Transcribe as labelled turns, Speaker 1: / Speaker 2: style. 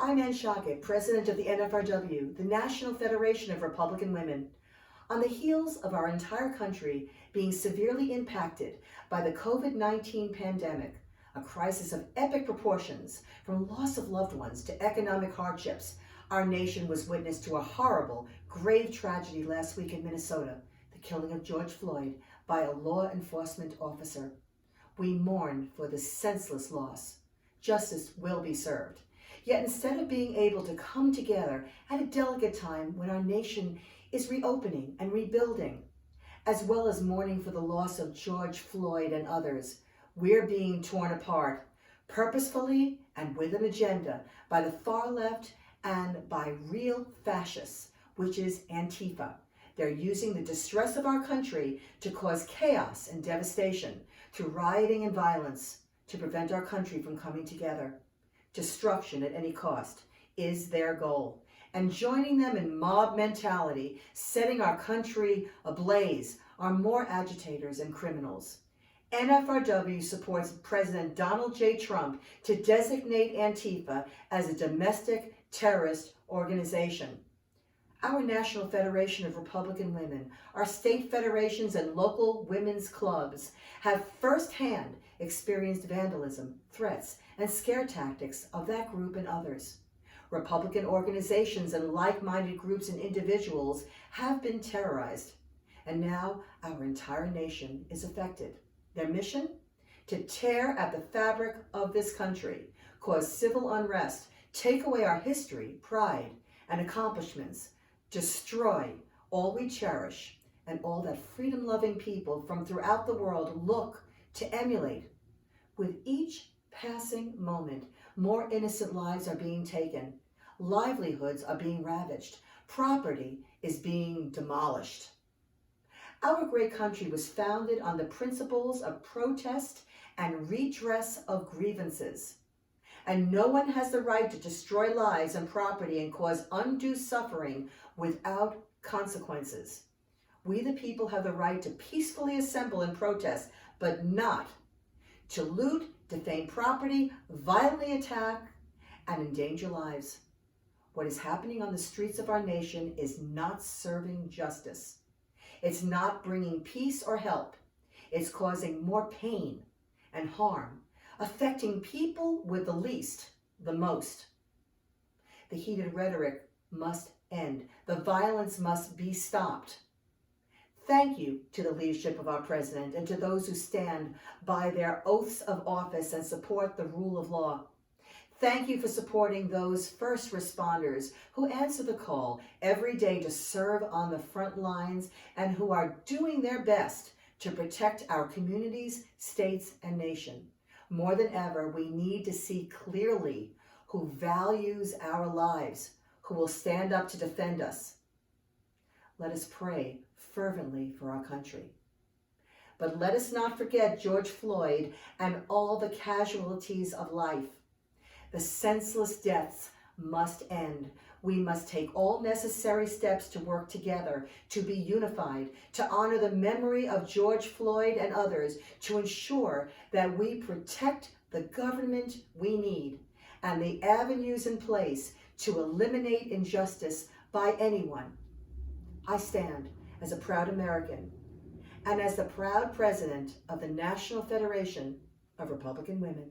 Speaker 1: I'm Ann Shocke, President of the NFRW, the National Federation of Republican Women. On the heels of our entire country being severely impacted by the COVID-19 pandemic, a crisis of epic proportions from loss of loved ones to economic hardships, our nation was witness to a horrible, grave tragedy last week in Minnesota, the killing of George Floyd by a law enforcement officer. We mourn for this senseless loss. Justice will be served. Yet instead of being able to come together at a delicate time when our nation is reopening and rebuilding, as well as mourning for the loss of George Floyd and others, we're being torn apart, purposefully and with an agenda, by the far left and by real fascists, which is Antifa. They're using the distress of our country to cause chaos and devastation through rioting and violence to prevent our country from coming together. Destruction at any cost is their goal. And joining them in mob mentality, setting our country ablaze, are more agitators and criminals. NFRW supports President Donald J. Trump to designate Antifa as a domestic terrorist organization. Our National Federation of Republican Women, our state federations and local women's clubs have firsthand experienced vandalism, threats, and scare tactics of that group and others. Republican organizations and like-minded groups and individuals have been terrorized, and now our entire nation is affected. Their mission? To tear at the fabric of this country, cause civil unrest, take away our history, pride, and accomplishments, destroy all we cherish, and all that freedom-loving people from throughout the world look to emulate. With each passing moment, more innocent lives are being taken, livelihoods are being ravaged, property is being demolished. Our great country was founded on the principles of protest and redress of grievances. And no one has the right to destroy lives and property and cause undue suffering without consequences. We the people have the right to peacefully assemble and protest, but not to loot, defame property, violently attack, and endanger lives. What is happening on the streets of our nation is not serving justice. It's not bringing peace or help. It's causing more pain and harm, affecting people with the least, the most. The heated rhetoric must end. The violence must be stopped. Thank you to the leadership of our president and to those who stand by their oaths of office and support the rule of law. Thank you for supporting those first responders who answer the call every day to serve on the front lines and who are doing their best to protect our communities, states, and nation. More than ever, we need to see clearly who values our lives, who will stand up to defend us. Let us pray fervently for our country. But let us not forget George Floyd and all the casualties of life. The senseless deaths must end. We must take all necessary steps to work together, to be unified, to honor the memory of George Floyd and others, to ensure that we protect the government we need and the avenues in place to eliminate injustice by anyone. I stand as a proud American and as the proud president of the National Federation of Republican Women.